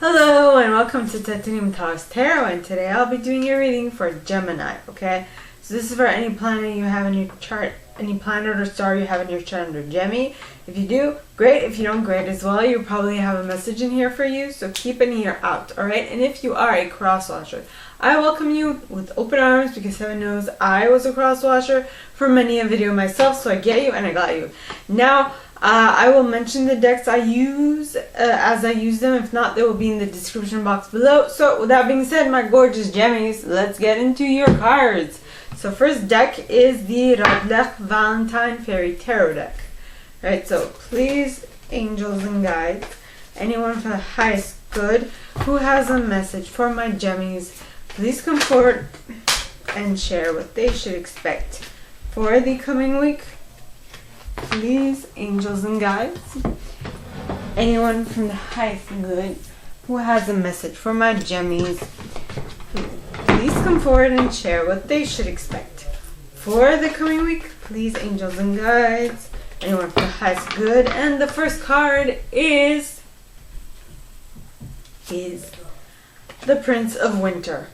Hello and welcome to Titanium Taurus Tarot, and today I'll be doing your reading for Gemini, okay? So this is for any planet you have in your chart, any planet or star you have in your chart under Gemini. If you do, great. If you don't, great as well. You probably have a message in here for you, so keep an ear out, alright? And if you are a cross-watcher, I welcome you with open arms because heaven knows I was a cross-watcher for many a video myself, so I get you and I got you. Now, I will mention the decks I use as I use them. If not, they will be in the description box below. So with that being said, my gorgeous Gemmies, let's get into your cards. So first deck is the Radleigh Valentine Fairy Tarot deck. Alright, so please, angels and guides, anyone for the highest good who has a message for my Gemmies, please come forward and share what they should expect for the coming week. Please, angels and guides, anyone from the highest good who has a message for my Gemmies, please come forward and share what they should expect for the coming week. Please, angels and guides, anyone from the highest good. And the first card is the Prince of Winter.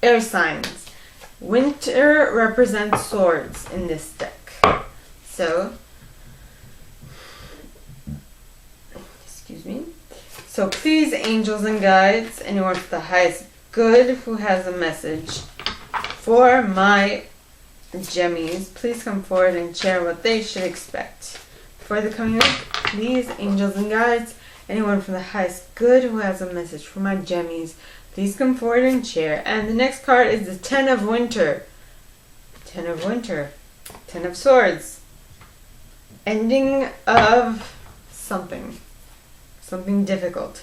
Air signs. Winter represents swords in this deck. So, excuse me. So please, angels and guides, anyone for the highest good who has a message for my Gemmies, please come forward and share what they should expect for the coming week. Please, angels and guides, anyone from the highest good who has a message for my Gemmies, please come forward and share. And the next card is the Ten of Winter. Ten of Winter. Ten of Swords. Ending of something difficult.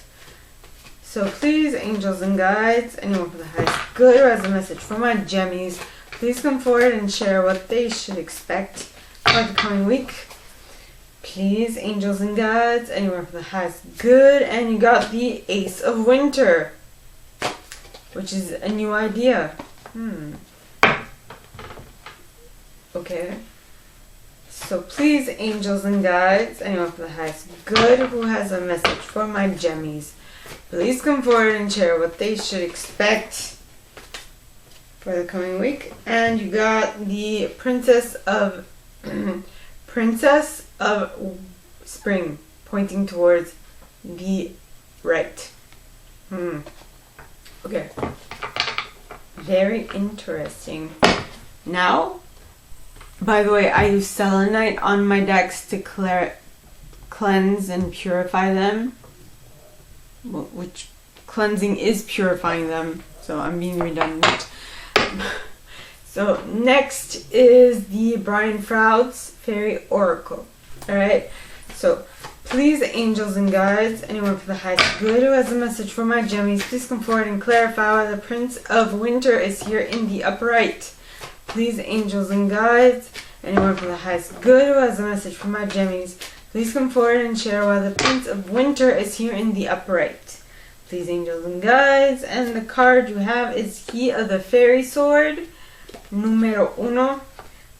So please, angels and guides, anyone for the highest good who has a message for my Gemmies, please come forward and share what they should expect for the coming week. Please, angels and guides, anyone for the highest good. And you got the Ace of Winter, which is a new idea. Okay. So please, angels and guides, anyone for the highest good who has a message for my Gemmies, please come forward and share what they should expect for the coming week. And you got the Princess of Spring, pointing towards the right. Okay. Very interesting. Now, by the way, I use selenite on my decks to cleanse and purify them. Which cleansing is purifying them, so I'm being redundant. So next is the Brian Froude's Fairy Oracle. Alright, so please, angels and guides, anyone for the highest good who has a message for my Gemmies, please come forward and clarify why the Prince of Winter is here in the upright. Please, angels and guides, anyone from the highest good who has a message for my Gemmies, please come forward and share why the Prince of Winter is here in the upright. Please, angels and guides. And the card you have is He of the Fairy Sword. Número uno.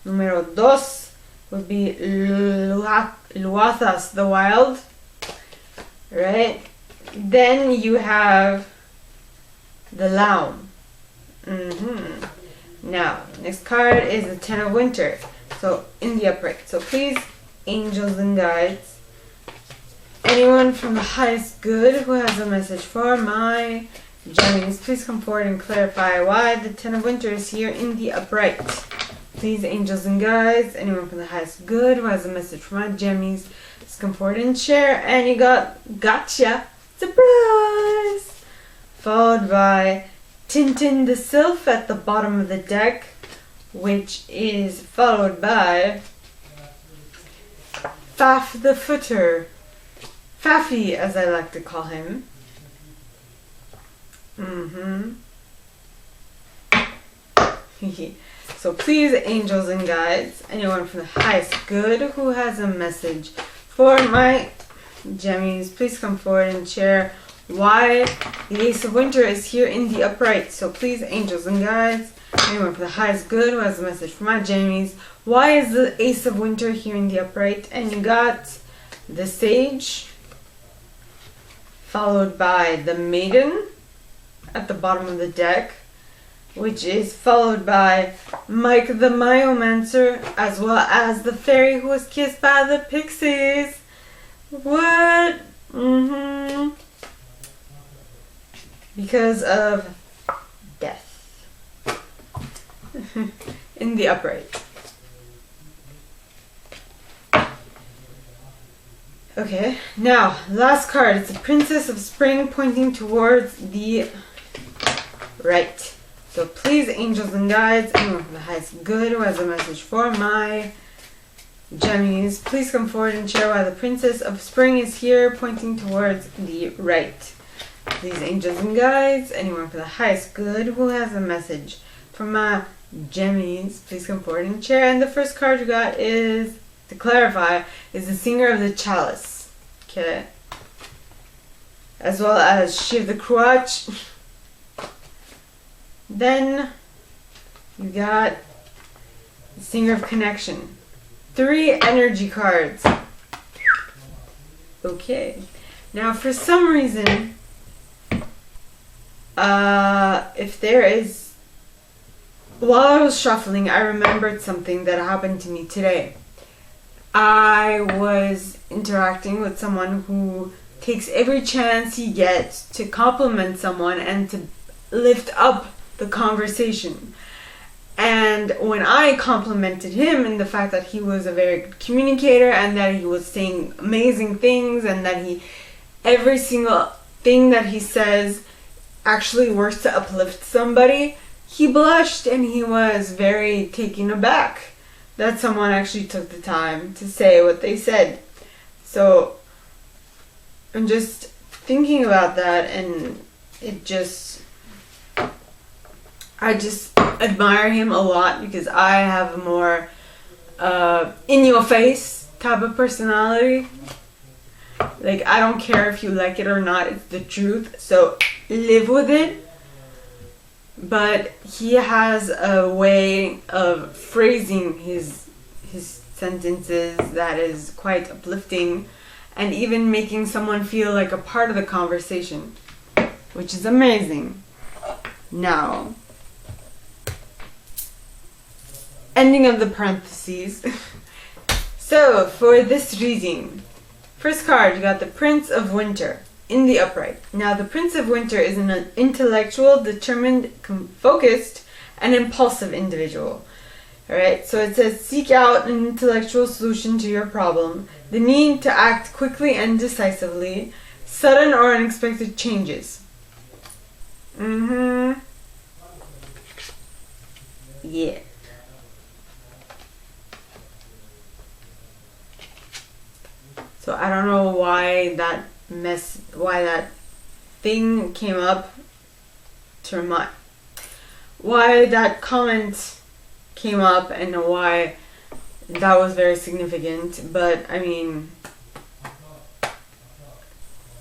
Número dos would be Luathas the Wild. Right? Then you have the Laum. Now, next card is the Ten of Winter, so in the upright. So please, angels and guides, anyone from the highest good who has a message for my Gemmies, please come forward and clarify why the Ten of Winter is here in the upright. Please, angels and guides, anyone from the highest good who has a message for my Gemmies, please come forward and share. And you got Gotcha! Surprise! Followed by Tintin the Sylph at the bottom of the deck, which is followed by Faf the Footer, Faffy as I like to call him. So please, angels and guides, anyone from the highest good who has a message for my Gemmies, please come forward and share why the Ace of Winter is here in the upright. So please, angels and guides, anyone for the highest good who has a message for my Gemmies, why is the Ace of Winter here in the upright? And you got the Sage, followed by the Maiden at the bottom of the deck, which is followed by Mike the Myomancer, as well as the fairy who was kissed by the pixies. What? Because of death. In the upright. Okay, now, last card. It's the Princess of Spring pointing towards the right. So please, angels and guides, anyone from the highest good who has a message for my Gemmies, please come forward and share why the Princess of Spring is here pointing towards the right. Please, angels and guides, anyone for the highest good who has a message for my Gemmies, please come forward and share. And the first card you got is, to clarify, is the Singer of the Chalice. Okay. As well as She of the Crotch. Then you got the Singer of Connection. 3 energy cards. Okay. Now for some reason, if there is, while I was shuffling, I remembered something that happened to me today. I was interacting with someone who takes every chance he gets to compliment someone and to lift up the conversation. And when I complimented him in the fact that he was a very good communicator and that he was saying amazing things and that every single thing that he says actually works to uplift somebody, he blushed and he was very taken aback that someone actually took the time to say what they said. So I'm just thinking about that, and I just admire him a lot because I have a more in your face type of personality. Like, I don't care if you like it or not, it's the truth, so live with it. But he has a way of phrasing his sentences that is quite uplifting, and even making someone feel like a part of the conversation, which is amazing. Now, ending of the parentheses. So, for this reading, first card, you got the Prince of Winter in the upright. Now, the Prince of Winter is an intellectual, determined, focused, and impulsive individual. Alright, so it says, seek out an intellectual solution to your problem, the need to act quickly and decisively, sudden or unexpected changes. Yeah. So I don't know why that thing came up to remind, why that comment came up and why that was very significant, but I mean,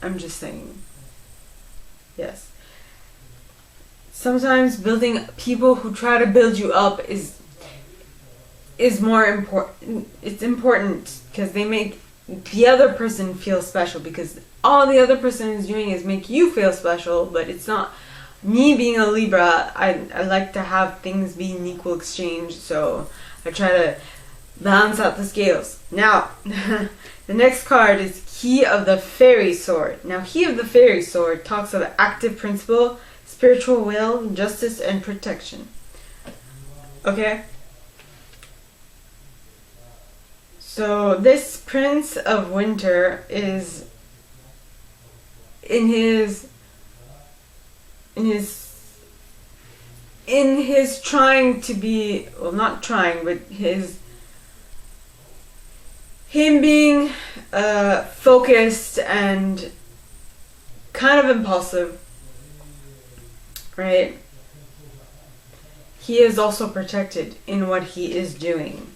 I'm just saying, yes. Sometimes building people who try to build you up is more important. It's important because they make the other person feel special, because all the other person is doing is make you feel special, but it's not. Me being a Libra, I like to have things be in equal exchange, so I try to balance out the scales. Now, the next card is Key of the Fairy Sword. Now, Key of the Fairy Sword talks of active principle, spiritual will, justice, and protection. Okay? So, this Prince of Winter is in his trying to be, well, not trying, but him being focused and kind of impulsive, right? He is also protected in what he is doing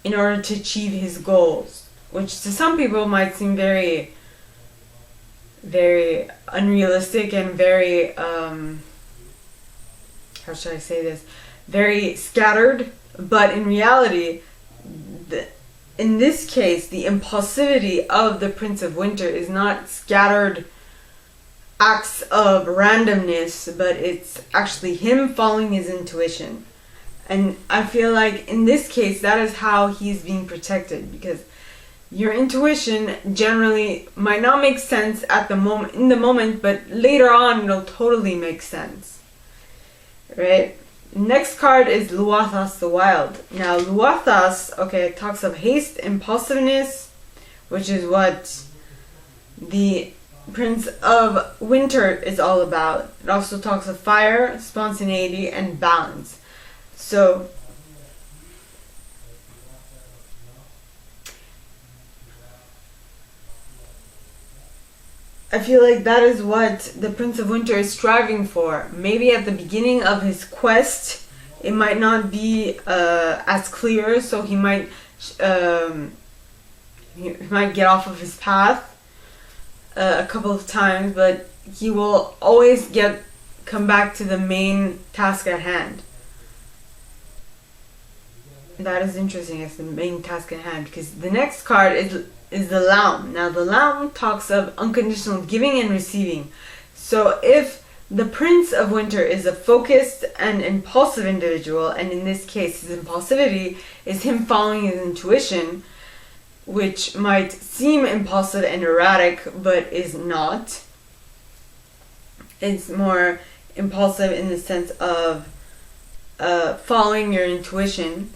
in order to achieve his goals, which to some people might seem very, very unrealistic and very, how should I say this, very scattered, but in reality, in this case, the impulsivity of the Prince of Winter is not scattered acts of randomness, but it's actually him following his intuition. And I feel like in this case, that is how he's being protected, because your intuition generally might not make sense at the moment, in the moment, but later on it'll totally make sense. Right? Next card is Luathas the Wild. Now Luathas, okay, talks of haste, impulsiveness, which is what the Prince of Winter is all about. It also talks of fire, spontaneity, and balance. So I feel like that is what the Prince of Winter is striving for. Maybe at the beginning of his quest, it might not be as clear, so he might get off of his path a couple of times, but he will always come back to the main task at hand. That is interesting, as the main task at hand, because the next card is the Lamb. Now the Lamb talks of unconditional giving and receiving. So if the Prince of Winter is a focused and impulsive individual, and in this case his impulsivity is him following his intuition, which might seem impulsive and erratic but is not. It's more impulsive in the sense of following your intuition,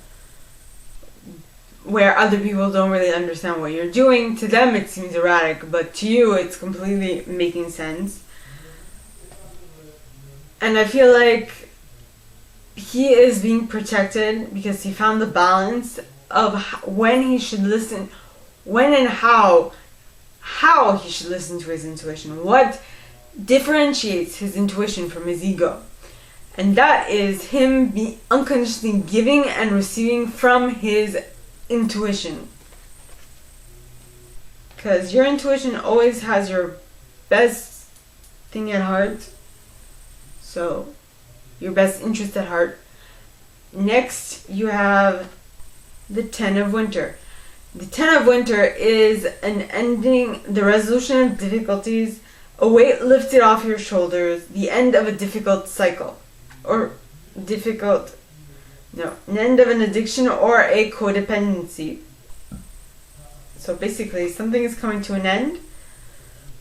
where other people don't really understand what you're doing. To them it seems erratic, but to you it's completely making sense. And I feel like he is being protected because he found the balance of when he should listen, when and how he should listen to his intuition, what differentiates his intuition from his ego. And that is him unconditionally giving and receiving from his intuition. Because your intuition always has your best thing at heart. So, your best interest at heart. Next, you have the Ten of Winter. The Ten of Winter is an ending, the resolution of difficulties, a weight lifted off your shoulders, the end of a difficult cycle. Or an end of an addiction or a codependency. So basically, something is coming to an end,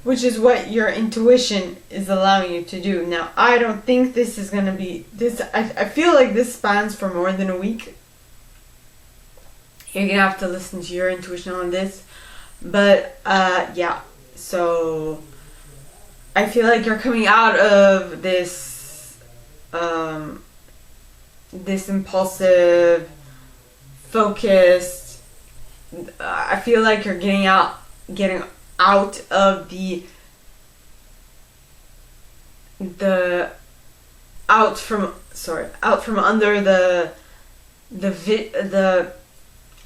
which is what your intuition is allowing you to do. Now, I don't think this is going to be this. I feel like this spans for more than a week. You're going to have to listen to your intuition on this. But, yeah. So, I feel like you're coming out of this impulsive, focused. I feel like you're getting out of out from under the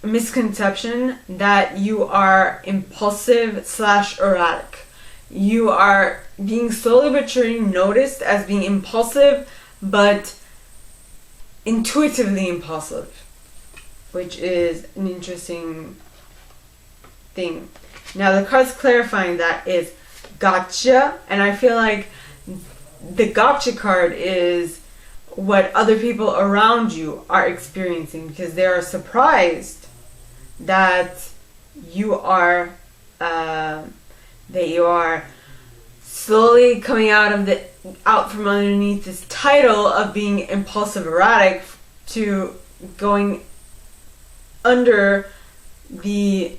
misconception that you are impulsive / erratic. You are being slowly but surely noticed as being impulsive, but intuitively impulsive, which is an interesting thing. Now the card's clarifying that is gotcha, and I feel like the gotcha card is what other people around you are experiencing, because they are surprised that you are slowly coming out from underneath this title of being impulsive erratic to going under the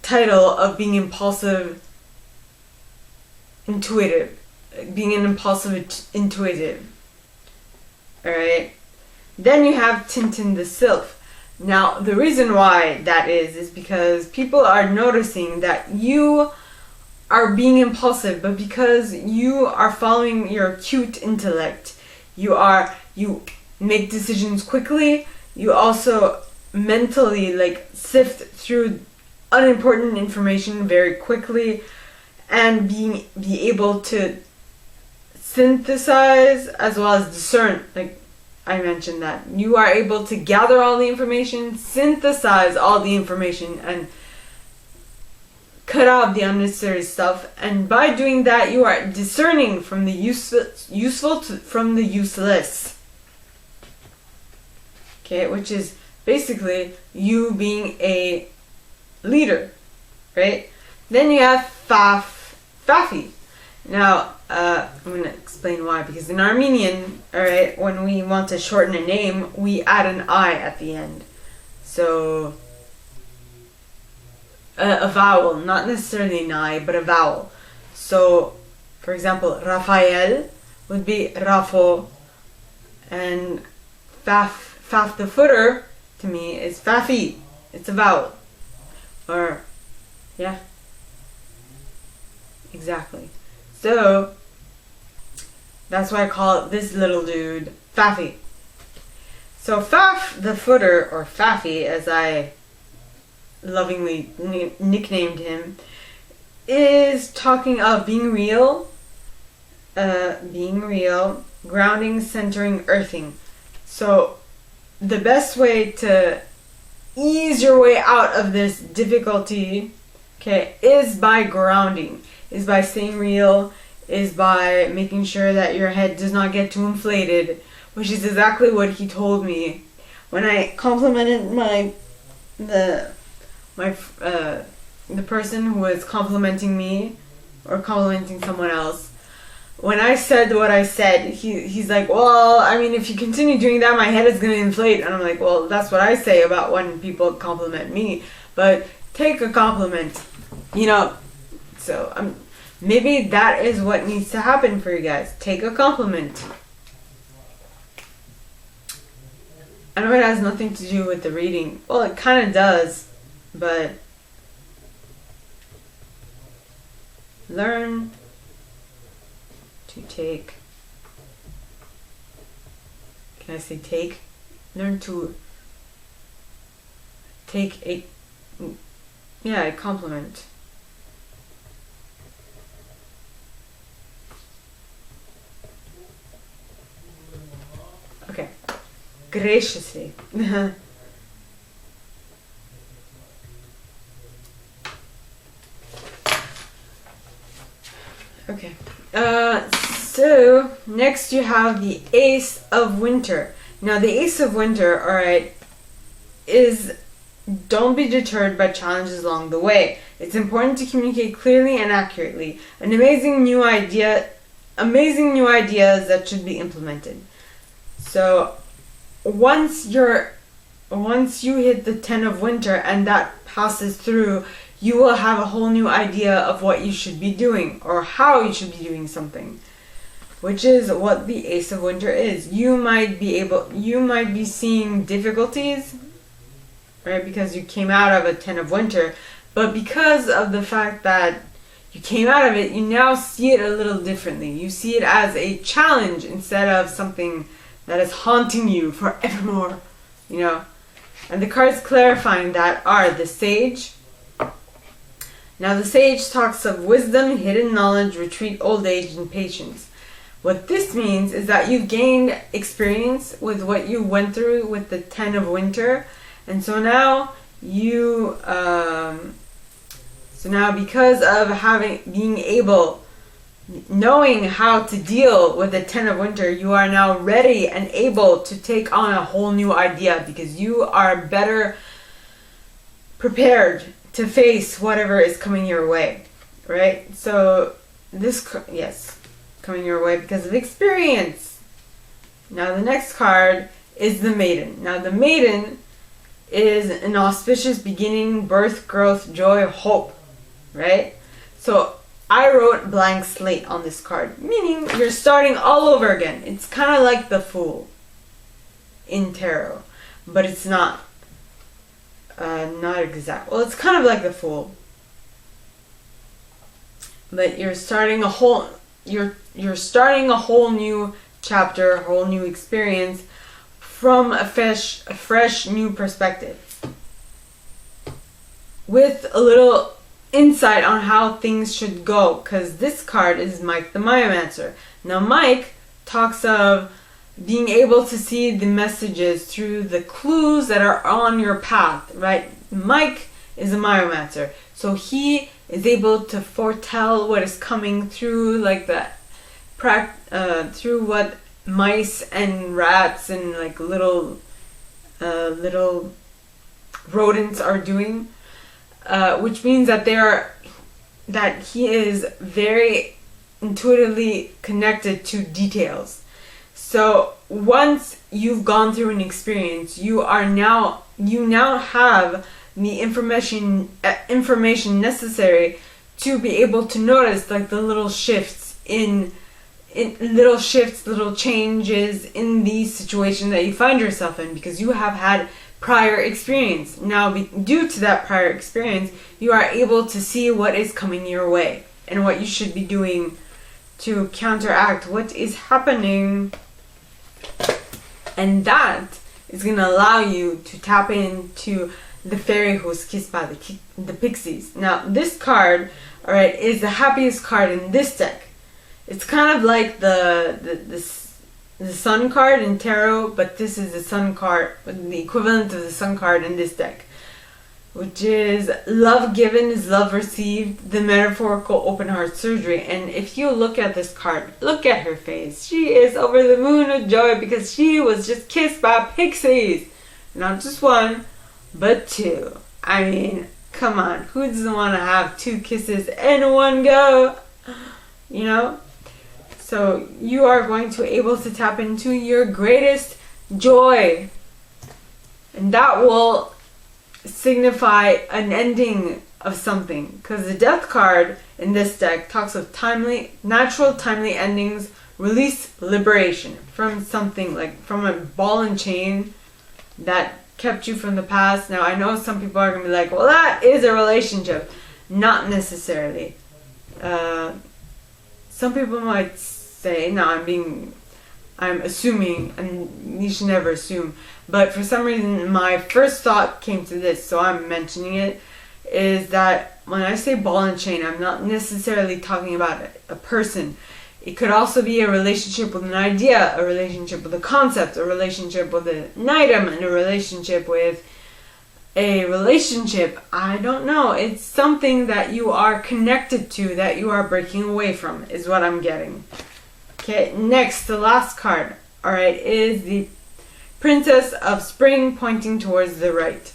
title of being impulsive intuitive, being an impulsive intuitive. Alright, then you have Tintin the Sylph. Now the reason why that is because people are noticing that you are being impulsive, but because you are following your acute intellect, you make decisions quickly. You also mentally sift through unimportant information very quickly, and be able to synthesize as well as discern, I mentioned that you are able to gather all the information, synthesize all the information, and cut out the unnecessary stuff. And by doing that, you are discerning from the useful from the useless. Okay, which is basically you being a leader, right? Then you have Fafi. Now, I'm going to explain why, because in Armenian, alright, when we want to shorten a name, we add an I at the end. So, a vowel, not necessarily an I, but a vowel. So, for example, Raphael would be Rafo, and Faf the footer, to me, is Fafi. It's a vowel. Or, yeah. Exactly. So, that's why I call this little dude Fafi. So Faf the footer, or Fafi as I lovingly nicknamed him, is talking of being real, grounding, centering, earthing. So the best way to ease your way out of this difficulty, okay, is by grounding. Is by staying real, is by making sure that your head does not get too inflated, which is exactly what he told me when I complimented the person who was complimenting me or complimenting someone else. When I said what I said, he's like, well, I mean, if you continue doing that, my head is going to inflate. And I'm like, well, that's what I say about when people compliment me. But take a compliment, you know. So maybe that is what needs to happen for you guys. Take a compliment. I know it has nothing to do with the reading. Well, it kind of does, but learn to take. Can I say take? Learn to take a compliment. Okay. Graciously. Okay. So next you have the Ace of Winter. Now the Ace of Winter, alright, is don't be deterred by challenges along the way. It's important to communicate clearly and accurately. Amazing new ideas that should be implemented. So once you hit the 10 of Winter and that passes through, you will have a whole new idea of what you should be doing or how you should be doing something, which is what the Ace of Winter is. You might be seeing difficulties, right, because you came out of a 10 of Winter, but because of the fact that you came out of it, you now see it a little differently. You see it as a challenge instead of something that is haunting you forevermore, you know. And the cards clarifying that are the Sage. Now the Sage talks of wisdom, hidden knowledge, retreat, old age, and patience. What this means is that you've gained experience with what you went through with the 10 of Winter, and so now because of knowing how to deal with the 10 of Winter, you are now ready and able to take on a whole new idea because you are better prepared to face whatever is coming your way, right? So coming your way because of experience. Now the next card is the Maiden. Now the Maiden is an auspicious beginning, birth, growth, joy, hope, right? So I wrote blank slate on this card, meaning you're starting all over again. It's kind of like the Fool in tarot, but it's not. Not exact. Well, it's kind of like the Fool, but you're starting a whole new chapter, a whole new experience from a fresh new perspective, with a little insight on how things should go, because this card is Mike the Myomancer. Now Mike talks of being able to see the messages through the clues that are on your path, right? Mike is a myomancer, so he is able to foretell what is coming through, like through what mice and rats and like little rodents are doing, which means that he is very intuitively connected to details. So once you've gone through an experience, you now have the information necessary to be able to notice like the little shifts, little changes in the situation that you find yourself in, because you have had prior experience. Now, due to that prior experience, you are able to see what is coming your way and what you should be doing to counteract what is happening. And that is going to allow you to tap into the fairy who was kissed by the pixies. Now, this card, alright, is the happiest card in this deck. It's kind of like the sun card in tarot, but this is the sun card, the equivalent of the sun card in this deck, which is love given is love received, the metaphorical open heart surgery. And if you look at this card, look at her face. She is over the moon of joy because she was just kissed by pixies. Not just one, but two. I mean, come on, who doesn't want to have 2 kisses in one go? You know? So you are going to be able to tap into your greatest joy. And that will signify an ending of something. Because the death card in this deck talks of natural timely endings, release, liberation from something, like from a ball and chain that kept you from the past. Now I know some people are going to be like, well, that is a relationship. Not necessarily. Some people might say, no, I'm assuming, and you should never assume, but for some reason my first thought came to this, so I'm mentioning it, is that when I say ball and chain, I'm not necessarily talking about a person. It could also be a relationship with an idea, a relationship with a concept, a relationship with an item, and a relationship with a relationship. I don't know. It's something that you are connected to, that you are breaking away from, is what I'm getting. Okay, next, the last card, alright, is the Princess of Spring pointing towards the right.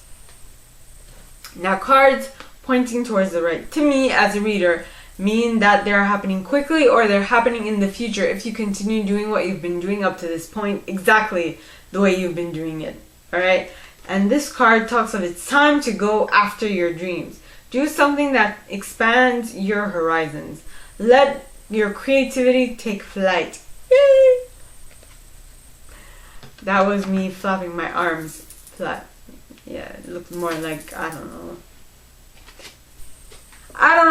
Now, cards pointing towards the right, to me as a reader, mean that they're happening quickly or they're happening in the future if you continue doing what you've been doing up to this point exactly the way you've been doing it. Alright? And this card talks of it's time to go after your dreams. Do something that expands your horizons. Let your creativity take flight. Yay! That was me flapping my arms flat. Yeah, it looked more like, I don't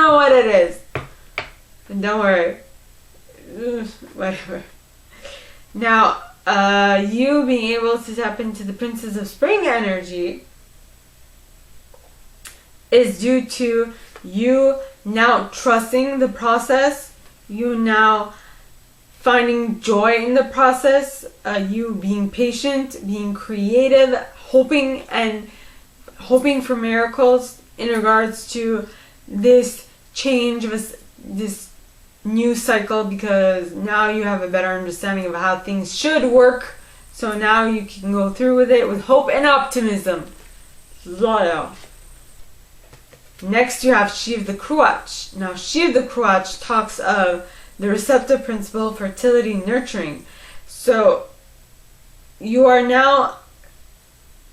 know what it is. But don't worry. Whatever. Now, you being able to tap into the Princess of Spring energy is due to you now trusting the process, you now finding joy in the process, you being patient, being creative, hoping for miracles in regards to this change of this new cycle, because now you have a better understanding of how things should work. So now you can go through with it with hope and optimism. Loyal. Next you have She of the Cruach. Now She of the Cruach talks of the receptive principle, fertility, nurturing. So you are now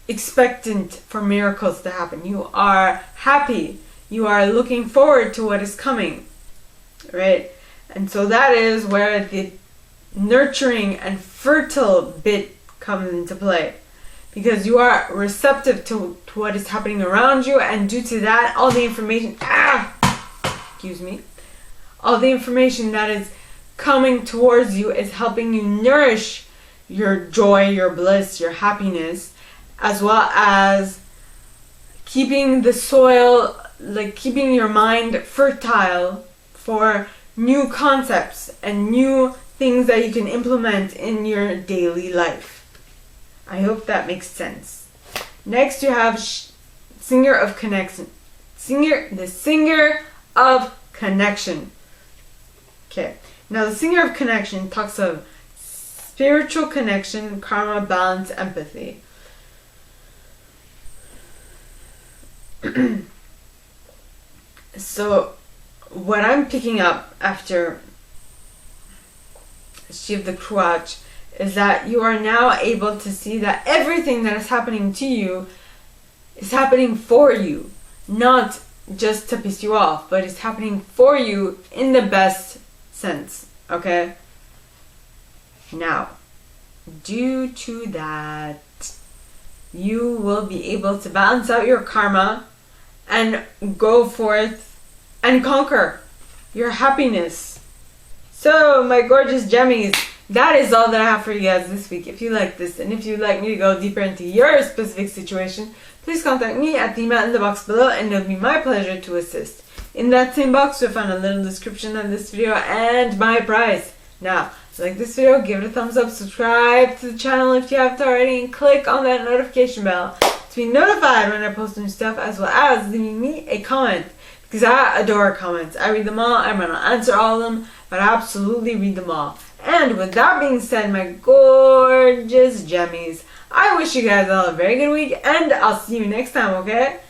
expectant for miracles to happen. You are happy. You are looking forward to what is coming. Right? And so that is where the nurturing and fertile bit comes into play. Because you are receptive to what is happening around you, and due to that, all the information, all the information that is coming towards you is helping you nourish your joy, your bliss, your happiness, as well as keeping the soil, like keeping your mind fertile for new concepts and new things that you can implement in your daily life. I hope that makes sense. Next, you have Singer of Connection. The Singer of Connection. Okay. Now, the Singer of Connection talks of spiritual connection, karma, balance, empathy. So, what I'm picking up after She of the Crutch is that you are now able to see that everything that is happening to you is happening for you, not just to piss you off, but it's happening for you in the best sense, okay? Now, due to that, you will be able to balance out your karma and go forth and conquer your happiness. So, my gorgeous Gemmies, that is all that I have for you guys this week. If you like this, and if you'd like me to go deeper into your specific situation, please contact me at the email in the box below, and it'll be my pleasure to assist. In that same box, you'll find a little description of this video and my price. Now, if you like this video, give it a thumbs up, subscribe to the channel if you haven't already, and click on that notification bell to be notified when I post new stuff, as well as leaving me a comment, because I adore comments. I read them all. I might not answer all of them, but I absolutely read them all. And with that being said, my gorgeous Gemmies, I wish you guys all a very good week, and I'll see you next time, okay?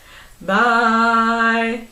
Bye!